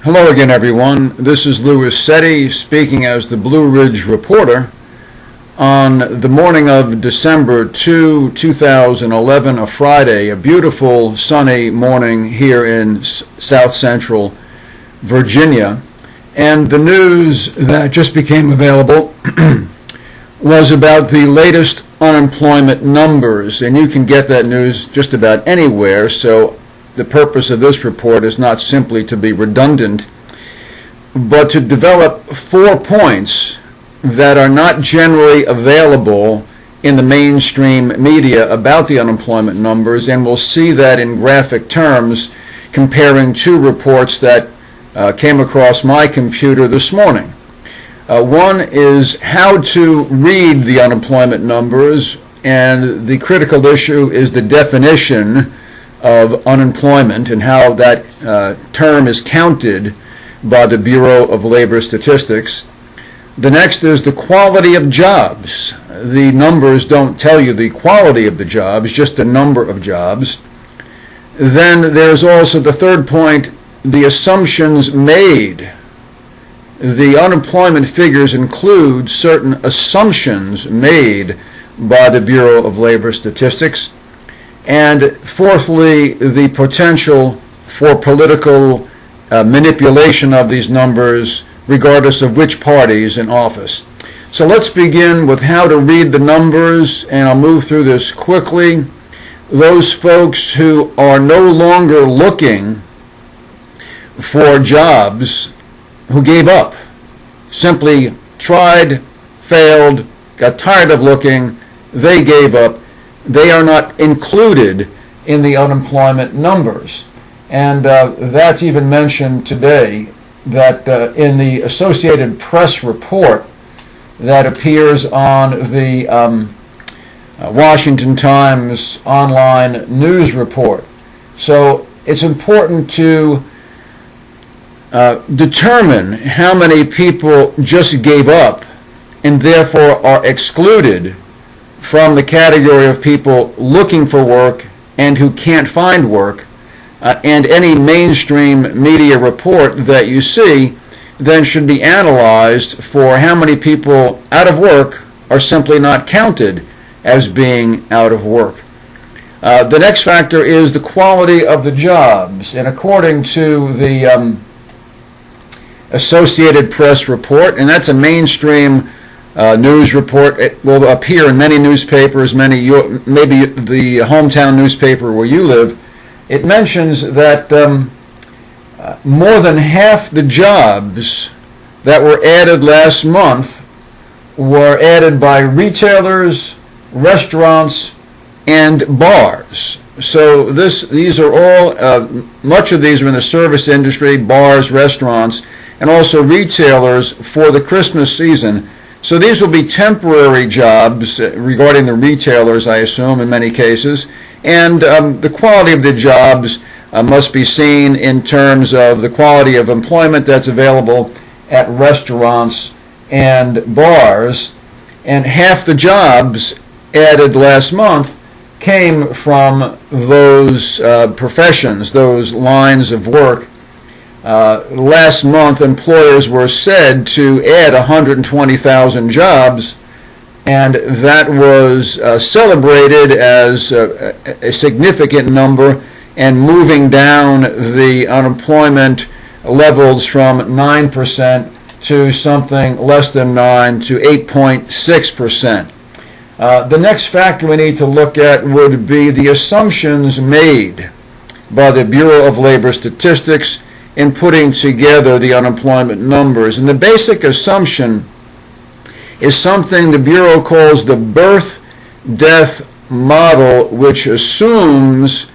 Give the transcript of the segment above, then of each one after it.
Hello again, everyone. This is Louis Setti speaking as the Blue Ridge Reporter on the morning of December 2, 2011, a Friday, a beautiful sunny morning here in South Central Virginia. And the news that just became available was about the latest unemployment numbers. And you can get that news just about anywhere, so the purpose of this report is not simply to be redundant, but to develop 4 points that are not generally available in the mainstream media about the unemployment numbers, and we'll see that in graphic terms comparing 2 reports that came across my computer this morning. One is how to read the unemployment numbers, and the critical issue is the definition of unemployment and how that term is counted by the Bureau of Labor Statistics. The next is the quality of jobs. The numbers don't tell you the quality of the jobs, just the number of jobs. Then there's also the third point, the assumptions made. The unemployment figures include certain assumptions made by the Bureau of Labor Statistics. And fourthly, the potential for political manipulation of these numbers regardless of which party is in office. So let's begin with how to read the numbers, and I'll move through this quickly. Those folks who are no longer looking for jobs, who gave up, simply tried, failed, got tired of looking, they gave up. They are not included in the unemployment numbers. And that's even mentioned today, that in the Associated Press report that appears on the Washington Times online news report. So it's important to determine how many people just gave up and therefore are excluded from the category of people looking for work and who can't find work, and any mainstream media report that you see then should be analyzed for how many people out of work are simply not counted as being out of work. The next factor is the quality of the jobs, and according to the Associated Press report, and that's a mainstream news report. It will appear in many newspapers, maybe the hometown newspaper where you live. It mentions that more than half the jobs that were added last month were added by retailers, restaurants, and bars. So these are all, much of these are in the service industry, bars, restaurants, and also retailers for the Christmas season. So these will be temporary jobs regarding the retailers, I assume, in many cases. And the quality of the jobs must be seen in terms of the quality of employment that's available at restaurants and bars. And half the jobs added last month came from those professions, those lines of work. Last month, employers were said to add 120,000 jobs, and that was celebrated as a significant number and moving down the unemployment levels from 9% to something less than 9 to 8.6%. The next factor we need to look at would be the assumptions made by the Bureau of Labor Statistics in putting together the unemployment numbers. And the basic assumption is something the Bureau calls the birth-death model, which assumes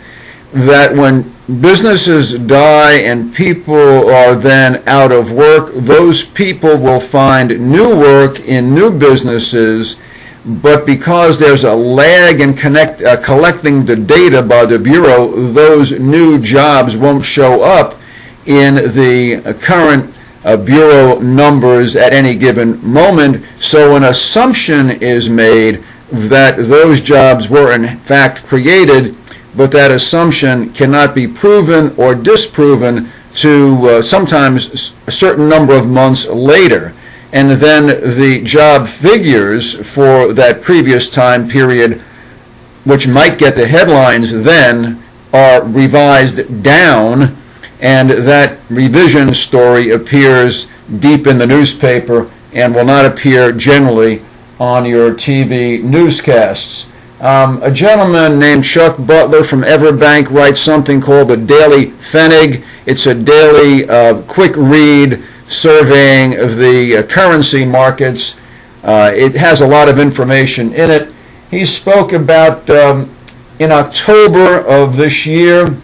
that when businesses die and people are then out of work, those people will find new work in new businesses, but because there's a lag in collecting the data by the Bureau, those new jobs won't show up in the current Bureau numbers at any given moment. So an assumption is made that those jobs were in fact created, but that assumption cannot be proven or disproven to sometimes a certain number of months later. And then the job figures for that previous time period, which might get the headlines then, are revised down, and that revision story appears deep in the newspaper and will not appear generally on your TV newscasts. A gentleman named Chuck Butler from Everbank writes something called the Daily Pfennig. It's a daily quick read surveying of the currency markets. It has a lot of information in it. He spoke about in October of this year,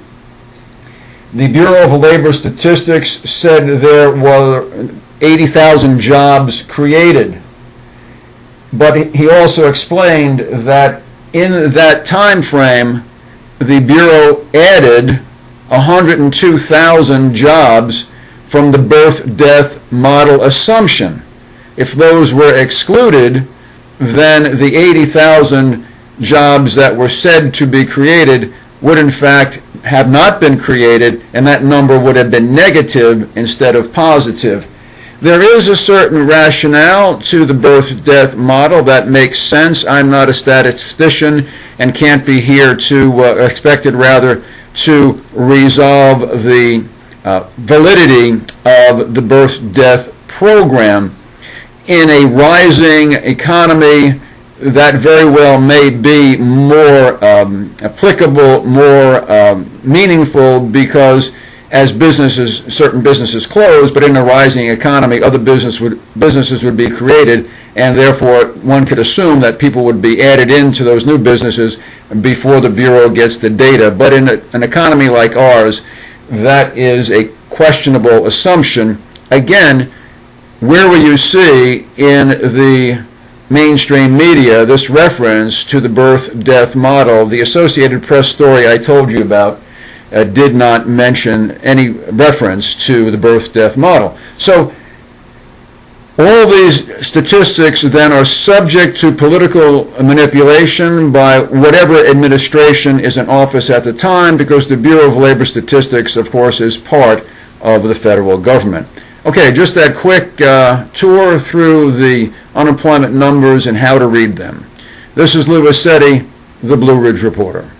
the Bureau of Labor Statistics said there were 80,000 jobs created. But he also explained that in that time frame, the Bureau added 102,000 jobs from the birth-death model assumption. If those were excluded, then the 80,000 jobs that were said to be created would in fact have not been created, and that number would have been negative instead of positive. There is a certain rationale to the birth-death model that makes sense. I'm not a statistician and can't be here to, expected rather, to resolve the validity of the birth-death program. In a rising economy, that very well may be more applicable, more meaningful, because as certain businesses close, but in a rising economy, other businesses would be created, and therefore one could assume that people would be added into those new businesses before the Bureau gets the data. But in an economy like ours, that is a questionable assumption. Again, where will you see in the mainstream media this reference to the birth-death model? The Associated Press story I told you about did not mention any reference to the birth-death model. So all these statistics then are subject to political manipulation by whatever administration is in office at the time, because the Bureau of Labor Statistics, of course, is part of the federal government. Okay, just that quick tour through the unemployment numbers and how to read them. This is Lou Assetti, the Blue Ridge Reporter.